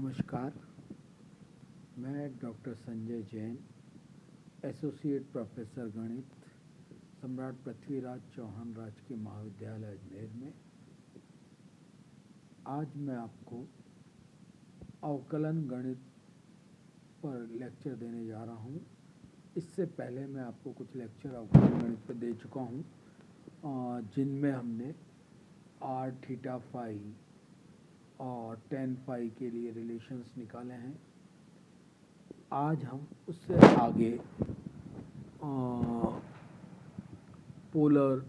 नमस्कार, मैं doctor Sanjay Jain, associate professor गणित, सम्राट पृथ्वीराज चौहान राजकीय महाविद्यालय अजमेर में। आज मैं आपको अवकलन गणित पर लेक्चर देने जा रहा हूँ। इससे पहले मैं आपको कुछ लेक्चर अवकलन गणित पर दे चुका हूँ, जिनमें हमने r थीटा फाई और tan फाई के लिए रिलेशंस निकाले हैं। आज हम उससे आगे polar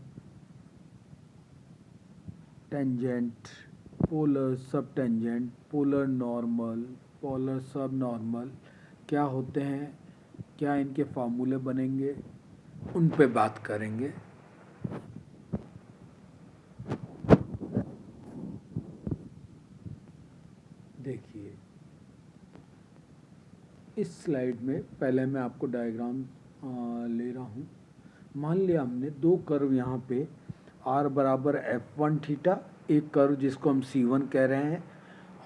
tangent, polar sub tangent, polar normal, polar sub normal क्या होते हैं, क्या इनके फार्मूले बनेंगे, उन पे बात करेंगे। देखिए, इस स्लाइड में पहले मैं आपको डायग्राम ले रहा हूँ। मान लिया हमने दो कर्व यहाँ पे r बराबर f1 थीटा, एक कर्व जिसको हम c1 कह रहे हैं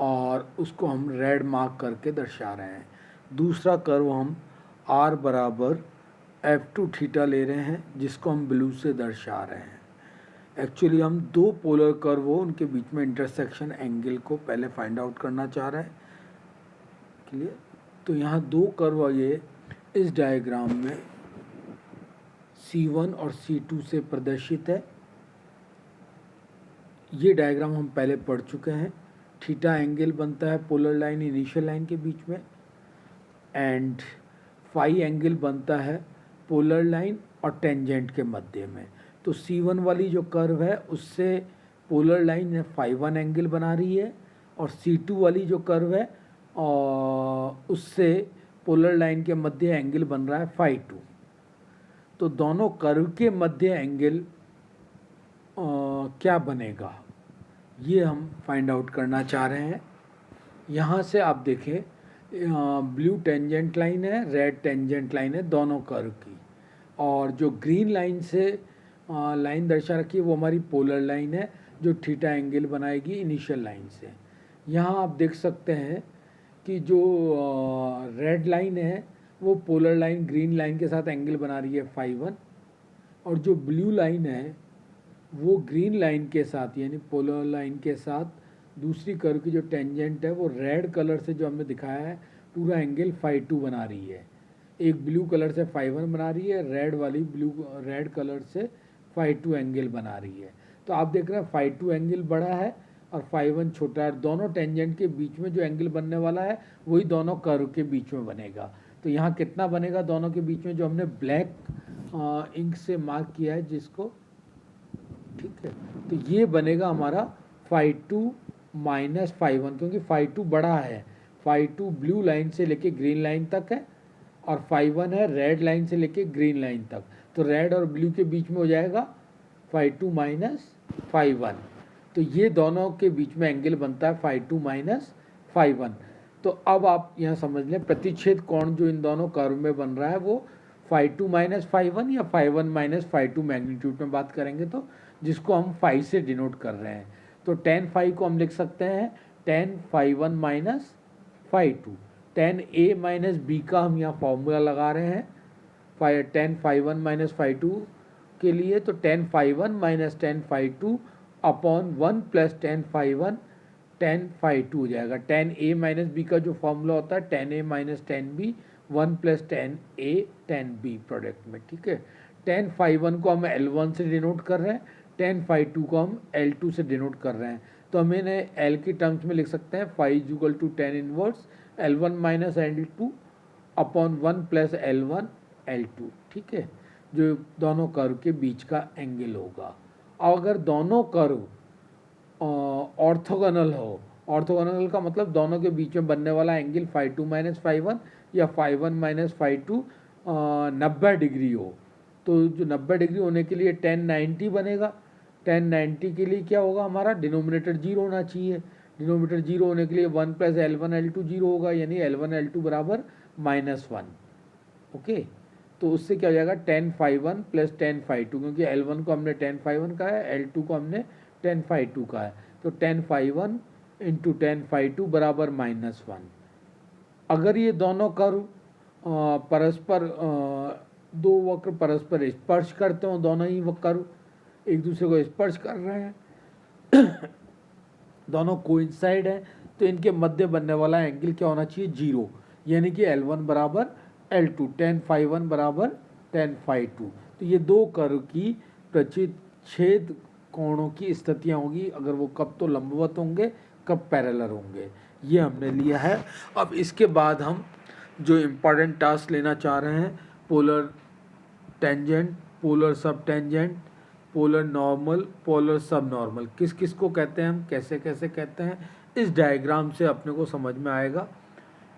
और उसको हम रेड मार्क करके दर्शा रहे हैं। दूसरा कर्व हम r बराबर f2 थीटा ले रहे हैं, जिसको हम ब्लू से दर्शा रहे हैं। एक्चुअली हम दो पोलर कर्व हो उनके बीच में इंटरसेक्शन एंगल को पहले फाइंड आउट करना चाह रहे हैं। क्लियर? तो यहाँ दो कर्व ये इस डायग्राम में C1 और C2 से प्रदर्शित है। ये डायग्राम हम पहले पढ़ चुके हैं। थीटा एंगल बनता है पोलर लाइन इनिशियल लाइन के बीच में, एंड फाई एंगल बनता है पोलर लाइन और टेंजेंट के मध्य में। तो C1 वाली जो कर्व है उससे पोलर लाइन फाई 1 एंगल बना रही है, और C2 वाली जो कर्व है उससे पोलर लाइन के मध्य एंगल बन रहा है फाई 2। तो दोनों कर्व के मध्य एंगल क्या बनेगा, ये हम फाइंड आउट करना चाह रहे हैं। यहाँ से आप देखें, ब्लू टेंजेंट लाइन है, रेड टेंजेंट लाइन है दोनों कर्व की, और जो ग्रीन लाइन से लाइन दर्शा रखी है वो हमारी पोलर लाइन है जो थीटा एंगल बनाएगी इनिशियल लाइन से। यहाँ आप देख सकते हैं कि जो रेड लाइन है वो पोलर लाइन ग्रीन लाइन के साथ एंगल बना रही है फाई 1, और जो ब्लू लाइन है वो ग्रीन लाइन के साथ यानी पोलर लाइन के साथ दूसरी कर्व की जो टेंजेंट है वो रेड कलर से जो हमने दिखाया है पूरा एंगल फाई 2 बना रही है। एक ब्लू कलर से फाई 1 बना रही है, रेड वाली रेड कलर से फाई 2 एंगल बना रही है। तो आप देख रहे हैं फाई 2 एंगल बड़ा है और फाई 1 छोटा है। दोनों टेंजेंट के बीच में जो एंगल बनने वाला है वही दोनों कर्व के बीच में बनेगा। तो यहाँ कितना बनेगा दोनों के बीच में, जो हमने ब्लैक इंक से मार्क किया है जिसको, ठीक है, तो ये बनेगा हमारा फाई 2 माइनस फाई 1, क्योंकि फाई 2 बड़ा है। फाई 2 ब्लू लाइन से लेके ग्रीन लाइन तक है और फाई 1 है रेड लाइन से लेके ग्रीन लाइन तक। तो रेड और ब्लू के बीच में हो जाएगा फाई 2 माइनस फाई 1। तो ये दोनों के बीच में एंगल बनता है फाई 2 माइनस फाई 1। तो अब आप यहाँ समझ लें प्रतिच्छेद कोण जो इन दोनों कर्व में बन रहा है वो फाई 2 माइनस फाई 1 या फाई 1 माइनस फाई 2 मैग्नीट्यूड में बात करेंगे तो, जिसको हम फाई से डिनोट कर रहे हैं। तो टेन फाई को हम लिख सकते हैं tan phi 1 minus phi 2। Tan A minus B का हम यहाँ फॉर्मूला लगा रहे हैं टेन फाई 1 माइनस फाई 2 के लिए। तो tan phi 1 minus tan phi 2 upon 1 plus tan phi 1 tan phi 2 हो जाएगा। टेन ए माइनस बी का जो फॉर्मूला होता है tan A minus tan B, 1 plus tan A tan B product में, ठीक है। टेन फाई 1 को हम L1 से डिनोट कर रहे हैं, टेन फाई 2 को हम L2 से डिनोट कर रहे हैं। तो हम इन्हें L की टर्म्स में लिख सकते हैं phi is equal to tan inverse L1 minus L2 upon 1 plus L1 L2, ठीक है, जो दोनों कर्व के बीच का एंगल होगा। अगर दोनों कर्व ऑर्थोगोनल हो, ऑर्थोगोनल का मतलब दोनों के बीच में बनने वाला एंगल फाई 2 माइनस फाई 1 या फाई 1 माइनस फाई 2 90 डिग्री हो, तो जो 90 डिग्री होने के लिए टेन 90 बनेगा। टेन 90 के लिए क्या होगा, हमारा डिनोमिनेटर 0 होना चाहिए। डिनोमिनेटर 0 होने के लिए 1 प्लस L1 L2 0 होगा, यानी L1 L2 बराबर -1। ओके, तो उससे क्या हो जाएगा tan phi 1 plus tan phi 2, क्योंकि L1 को हमने टेन फाई 1 का है, L2 को हमने टेन फाई 2 का है। तो tan phi 1 into tan phi two बराबर -1। अगर ये दोनों कर्व परस्पर दो वक्र परस्पर स्पर्श करते हो, दोनों ही कर्व एक दूसरे को स्पर्श कर रहे हैं दोनों कोइंसाइड है, तो इनके मध्य बनने वाला एंगल क्या होना चाहिए? 0, यानी कि L1 बराबर L2, tan फाई 1 बराबर tan फाई 2। तो ये दो कर्व की प्रतिच्छेद कोणों की स्थितियाँ होगी, अगर वो कब तो लंबवत होंगे, कब पैरेलल होंगे, ये हमने लिया है। अब इसके बाद हम जो इम्पॉर्टेंट टास्क लेना चाह रहे हैं, polar tangent, polar sub tangent, polar normal, polar sub normal, किस किस को कहते हैं, हम कैसे कैसे कहते हैं, इस डायग्राम से अपने को समझ में आएगा।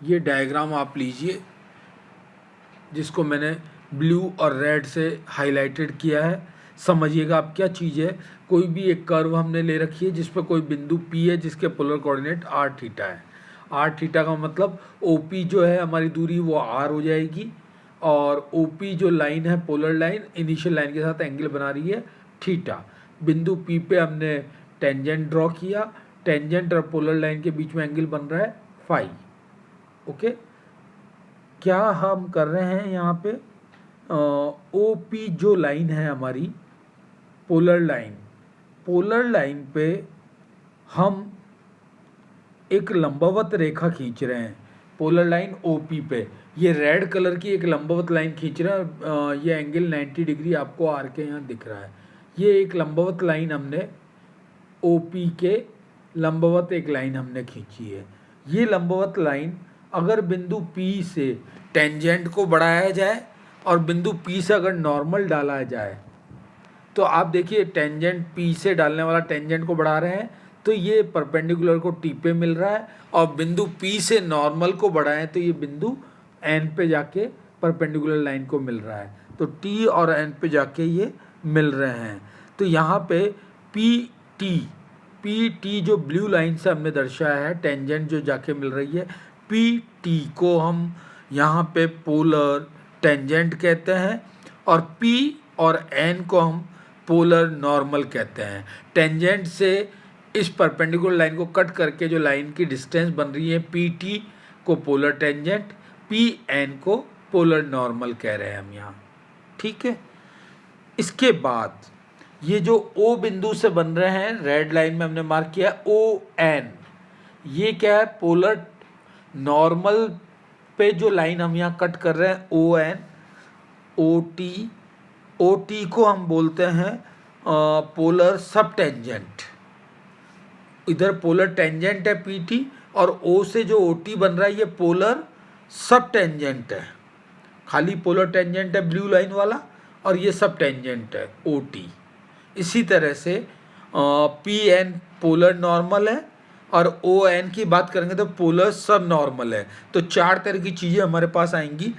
ये डायग्राम आप लीजिए, जिसको मैंने ब्लू और रेड से हाईलाइटेड किया है। समझिएगा आप क्या चीज़ है। कोई भी एक कर्व हमने ले रखी है जिस पर कोई बिंदु P है, जिसके पोलर कोऑर्डिनेट r थीटा है। r थीटा का मतलब OP जो है हमारी दूरी, वो r हो जाएगी, और OP जो लाइन है, पोलर लाइन, इनिशियल लाइन के साथ एंगल बना रही है थीटा। बिंदु P पे हमने टेंजेंट ड्रॉ किया, टेंजेंट और पोलर लाइन के बीच में एंगल बन रहा है फाई। ओके, क्या हम कर रहे हैं यहाँ पे, OP जो लाइन है हमारी पोलर लाइन पे हम एक लंबवत रेखा खींच रहे हैं। पोलर लाइन OP पे ये रेड कलर की एक लंबवत लाइन खींच रहे हैं। ये एंगल 90 डिग्री आपको आर के यहाँ दिख रहा है। ये एक लंबवत लाइन हमने OP के लंबवत एक लाइन हमने खींची है। ये लंबवत लाइन अगर बिंदु P से टेंजेंट को बढ़ाया जाए और बिंदु P से अगर नॉर्मल डाला जाए, तो आप देखिए टेंजेंट P से डालने वाला टेंजेंट को बढ़ा रहे हैं, तो ये परपेंडिकुलर को T पे मिल रहा है, और बिंदु P से नॉर्मल को बढ़ाएं तो ये बिंदु N पे जाके परपेंडिकुलर लाइन को मिल रहा है। तो T और N पे जाके ये मिल रहे हैं। तो यहाँ पे PT जो ब्लू लाइन से हमने दर्शाया है, टेंजेंट जो जाके मिल रही है, PT को हम यहाँ पे पोलर टेंजेंट कहते हैं, और P और N को हम पोलर नॉर्मल कहते हैं। टेंजेंट से इस परपेंडिकुलर लाइन को कट करके जो लाइन की डिस्टेंस बन रही है, PT को पोलर टेंजेंट, PN को पोलर नॉर्मल कह रहे हैं हम यहाँ। ठीक है, इसके बाद ये जो O बिंदु से बन रहे हैं, रेड लाइन में हमने मार्क किया ON, ये क्या है, पोलर नॉर्मल पे जो लाइन हम यहाँ कट कर रहे हैं ON, OT को हम बोलते हैं पोलर सब टेंजेंट। इधर पोलर टेंजेंट है PT, और O से जो OT बन रहा है ये पोलर सब टेंजेंट है। खाली पोलर टेंजेंट है ब्लू लाइन वाला, और ये सब टेंजेंट है OT। इसी तरह से PN पोलर नॉर्मल है, और ON की बात करेंगे तो पोलर सब नॉर्मल है। तो चार तरह की चीज़ें हमारे पास आएंगी,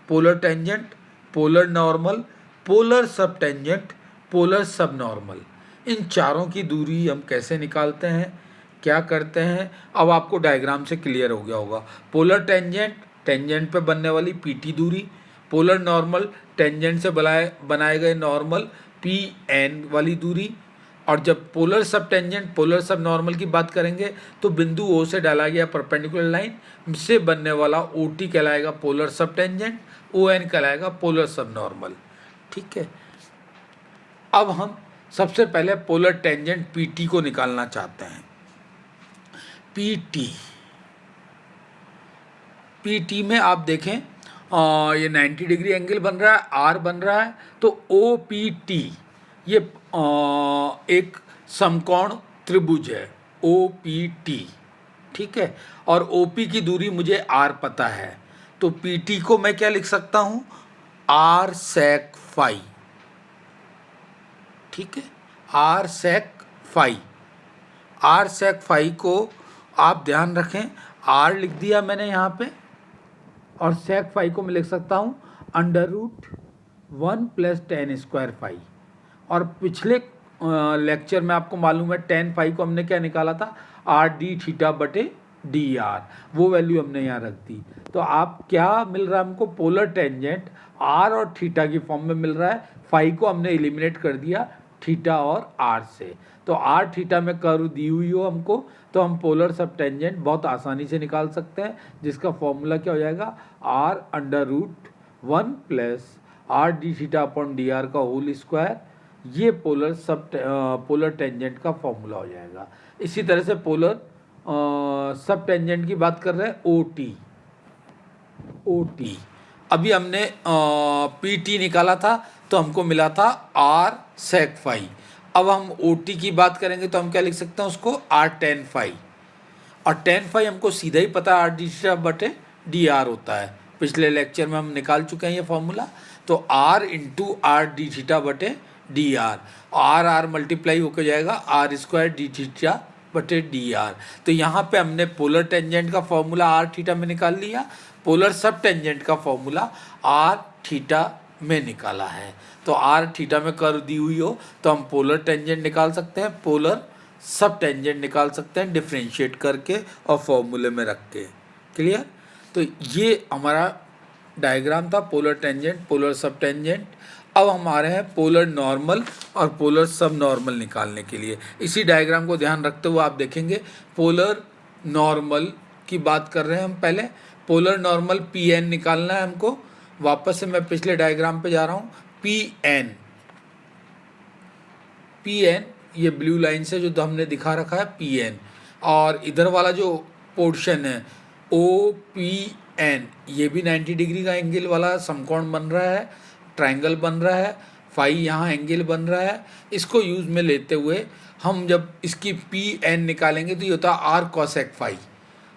polar tangent, polar normal, polar sub tangent, polar sub normal. इन चारों की दूरी हम कैसे निकालते हैं, क्या करते हैं, अब आपको डायग्राम से क्लियर हो गया होगा। पोलर टेंजेंट पे बनने वाली PT दूरी, पोलर नॉर्मल टेंजेंट से बनाए गए नॉर्मल PN वाली दूरी, और जब polar sub tangent, polar sub normal की बात करेंगे तो बिंदु O से डाला गया परपेंडिकुलर लाइन से बनने वाला OT कहलाएगा पोलर सब टेंजेंट, ON कहलाएगा पोलर सब नॉर्मल। ठीक है, अब हम सबसे पहले पोलर टेंजेंट PT को निकालना चाहते हैं। PT में आप देखें ये 90 डिग्री एंगल बन रहा है, R बन रहा है, तो OPT ये एक समकोण त्रिभुज है OPT। ठीक है, और OP की दूरी मुझे R पता है, तो PT को मैं क्या लिख सकता हूँ, R sec फाई। ठीक है, R sec phi, R sec phi को आप ध्यान रखें, R लिख दिया मैंने यहाँ पे, और sec फाई को मैं लिख सकता हूँ √1 + tan स्क्वायर फाई। और पिछले लेक्चर में आपको मालूम है tan फाई को हमने क्या निकाला था, RD थीटा बटे DR, वो वैल्यू हमने यहाँ रख दी। तो आप क्या मिल रहा है हमको, पोलर टेंजेंट R और थीटा की फॉर्म में मिल रहा है। फाई को हमने एलिमिनेट कर दिया थीटा और आर से। तो आर थीटा में कर्व दी हुई हो हमको, तो हम पोलर सब टेंजेंट बहुत आसानी से निकाल सकते हैं, जिसका फॉर्मूला क्या हो जाएगा, r under root 1 plus r d theta upon d r का होल स्क्वायर। ये पोलर टेंजेंट का फॉर्मूला हो जाएगा। इसी तरह से पोलर सब टेंजेंट की बात कर रहे हैं, ओ टी। अभी हमने पी टी निकाला था तो हमको मिला था आर सेक फाई। अब हम ओ टी की बात करेंगे तो हम क्या लिख सकते हैं उसको, आर टेन फाई। और टेन फाई हमको सीधा ही पता है आर डी थीटा बटे डी आर होता है, पिछले लेक्चर में हम निकाल चुके हैं ये फॉर्मूला। तो r into r d theta बटे डी आर, आर मल्टीप्लाई होकर जाएगा आर स्क्वायर डी थीटा बटे डी आर। तो यहाँ पे हमने पोलर टेंजेंट का फॉर्मूला आर थीटा में निकाल लिया, पोलर सब टेंजेंट का फॉर्मूला आर थीटा में निकाला है। तो आर थीटा में कर्व दी हुई हो तो हम पोलर टेंजेंट निकाल सकते हैं, पोलर सब टेंजेंट निकाल सकते हैं डिफ्रेंशिएट करके और फॉर्मूले में रख के। क्लियर? तो ये हमारा डायग्राम था polar tangent, polar sub tangent. अब हम आ रहे हैं पोलर नॉर्मल और पोलर सब नॉर्मल निकालने के लिए। इसी डायग्राम को ध्यान रखते हुए आप देखेंगे, पोलर नॉर्मल की बात कर रहे हैं हम। पहले पोलर नॉर्मल पी एन निकालना है हमको। वापस से मैं पिछले डायग्राम पे जा रहा हूँ। पी एन, ये ब्लू लाइन से जो हमने दिखा रखा है पी एन, और इधर वाला जो पोर्शन है ओ पी एन, ये भी 90 डिग्री का एंगल वाला समकोण बन रहा है, ट्रायंगल बन रहा है, फाई यहाँ एंगल बन रहा है। इसको यूज़ में लेते हुए हम जब इसकी पी एन निकालेंगे तो ये होता है r cosec phi.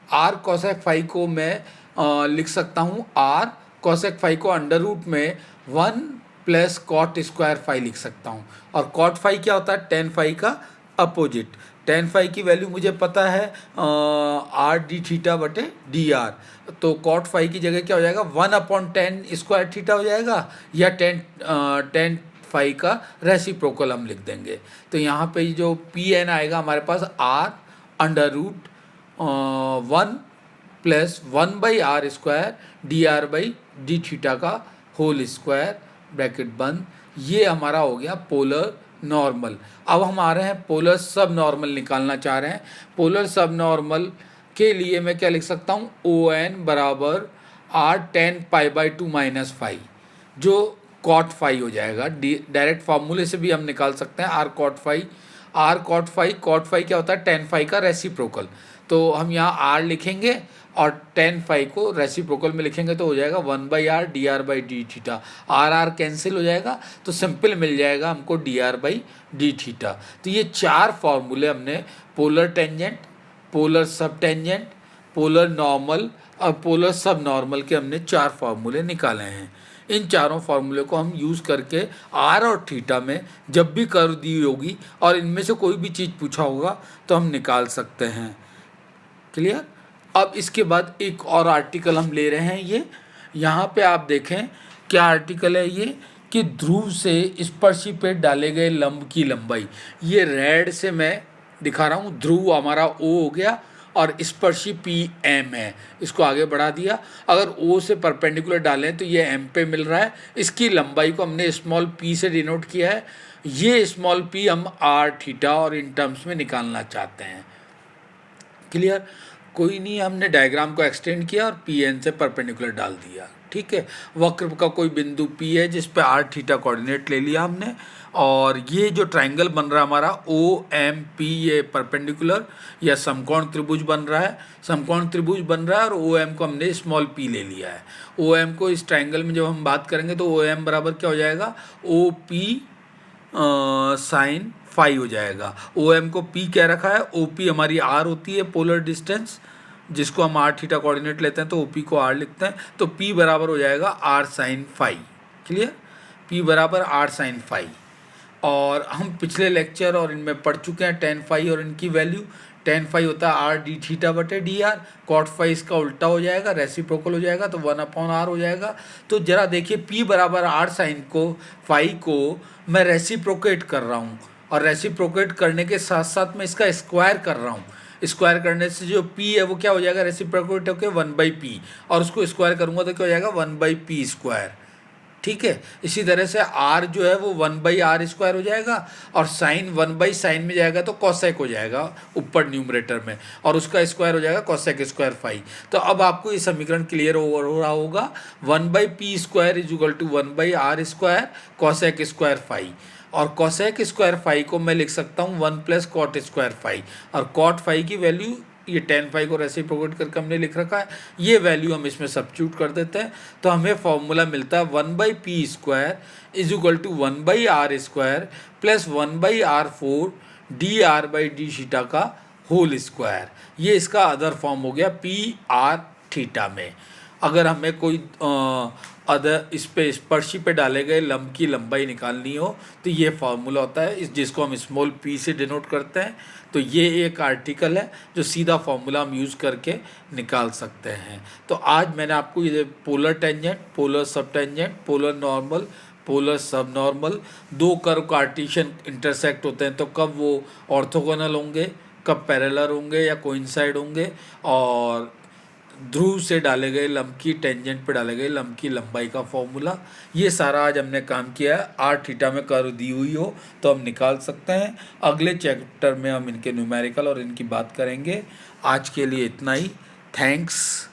R cosec phi को मैं लिख सकता हूँ, आर कॉसेक फाई को अंडर रूट में 1 प्लस कॉट स्क्वायर फाई लिख सकता हूँ। और कॉट फाई क्या होता है, टेन फाई का अपोजिट। टेन फाई की वैल्यू मुझे पता है आर डी थीटा बटे डी आर। तो कॉट फाई की जगह क्या हो जाएगा, 1/10 स्क्वायर थीटा हो जाएगा, या टेन फाई का रेसिप्रोकल हम लिख देंगे। तो यहाँ पे जो पी एन आएगा हमारे पास R under root 1 plus 1/r square D are by D theta का होल स्क्वायर, ब्रैकेट बंद। ये हमारा हो गया पोलर नॉर्मल। अब हम आ रहे हैं पोलर सब नॉर्मल निकालना चाह रहे हैं। पोलर सब नॉर्मल के लिए मैं क्या लिख सकता हूँ, ओ एन बराबर r tan pi by two minus phi, जो कॉट फाई हो जाएगा। डायरेक्ट फार्मूले से भी हम निकाल सकते हैं r cot phi. Cot phi क्या होता है, टेन फाई का रेसिप्रोकल। तो हम यहाँ आर लिखेंगे और टेन फाई को रेसिप्रोकल में लिखेंगे तो हो जाएगा 1/r d are by D theta. R cancel हो जाएगा तो सिंपल मिल जाएगा हमको d are by D theta. तो ये चार फॉर्मूले हमने polar tangent, polar sub tangent, polar normal और पोलर सब नॉर्मल के हमने चार फार्मूले निकाले हैं। इन चारों फार्मूले को हम यूज़ करके आर और थीटा में जब भी कर्व दी होगी और इनमें से कोई भी चीज़ पूछा होगा तो हम निकाल सकते हैं। क्लियर? अब इसके बाद एक और आर्टिकल हम ले रहे हैं। ये यहाँ पे आप देखें क्या आर्टिकल है ये, कि ध्रुव से स्पर्शी पे डाले गए लंब की लंबाई। ये रेड से मैं दिखा रहा हूँ, ध्रुव हमारा ओ हो गया और स्पर्शी पी एम है, इसको आगे बढ़ा दिया। अगर ओ से परपेंडिकुलर डालें तो ये एम पे मिल रहा है। इसकी लंबाई को हमने स्मॉल पी से डिनोट किया है। ये स्मॉल पी हम आर थीटा और इन टर्म्स में निकालना चाहते हैं। क्लियर? कोई नहीं, हमने डायग्राम को एक्सटेंड किया और पी एन से परपेंडिकुलर डाल दिया। ठीक है, वक्र का कोई बिंदु पी है जिस पे आर थीटा कोऑर्डिनेट ले लिया हमने, और ये जो ट्रायंगल बन रहा है हमारा ओ एम पी, ये परपेंडिकुलर या समकोण त्रिभुज बन रहा है। समकोण त्रिभुज बन रहा है और ओ एम को हमने स्मॉल पी ले लिया है। ओ एम को इस ट्रायंगल में जब हम बात करेंगे तो ओ एम बराबर क्या हो जाएगा, ओ पी साइन फाई हो जाएगा। ओ एम को पी क्या रखा है, ओ पी हमारी आर होती है पोलर डिस्टेंस, जिसको हम आर थीटा कोऑर्डिनेट लेते हैं तो ओ पी को आर लिखते हैं। तो पी बराबर हो जाएगा r sine phi. Clear? P बराबर आर साइन फाई। और हम पिछले लेक्चर और इनमें पढ़ चुके हैं टेन फाई और इनकी वैल्यू। टेन फाई होता है आर डी थीटा बटे डी आर, कॉट फाई इसका उल्टा हो जाएगा, रेसिप्रोकल हो जाएगा तो 1/r हो जाएगा। तो जरा देखिए, पी बराबर आर साइन को फाई को मैं रेसिप्रोकेट कर रहा हूँ, और रेसिप्रोकेट करने के साथ साथ मैं इसका स्क्वायर कर रहा हूँ। स्क्वायर करने से जो p है वो क्या हो जाएगा, रेसिप्रोकेट होकर 1/p, और उसको स्क्वायर करूँगा तो क्या हो जाएगा 1/p स्क्वायर। ठीक है। इसी तरह से r जो है वो 1/r² हो जाएगा, और साइन 1/sin में जाएगा तो कॉसेक हो जाएगा ऊपर न्यूमरेटर में, और उसका स्क्वायर हो जाएगा कॉसेक स्क्वायर फाई। तो अब आपको ये समीकरण क्लियर हो रहा होगा, 1/p² is equal to 1/r² cosec square phi, और कॉसेक स्क्वायर फाई को मैं लिख सकता हूँ 1 + कॉट स्क्वायर फाई, और कॉट फाई की वैल्यू ये tan फाई को रेसिप्रोकेट करके हमने लिख रखा है, ये वैल्यू हम इसमें सब्स्टिट्यूट कर देते हैं, तो हमें फॉर्मूला मिलता है 1/p² is equal to 1/r² plus 1/r4 dr/d का होल स्क्वायर। ये इसका अदर फॉर्म हो गया p/r में। अगर हमें कोई अदर इस पे स्पर्शी पे डाले गए लंब की लंबाई निकालनी हो तो ये फार्मूला होता है, इस जिसको हम स्मॉल p से डिनोट करते हैं। तो ये एक आर्टिकल है जो सीधा फार्मूला हम यूज़ करके निकाल सकते हैं। तो आज मैंने आपको ये polar tangent, polar sub tangent, polar normal, polar sub normal, दो कर्व कार्टेशियन इंटरसेक्ट होते हैं तो कब वो ऑर्थोगोनल होंगे, कब पैरेलल होंगे या कोइंसाइड होंगे, और ध्रुव से डाले गए लंब की टेंजेंट पे डाले गए लंब की लंबाई का फॉर्मूला, ये सारा आज हमने काम किया है। r में कर्व दी हुई हो तो हम निकाल सकते हैं। अगले चैप्टर में हम इनके न्यूमेरिकल और इनकी बात करेंगे। आज के लिए इतना ही। थैंक्स।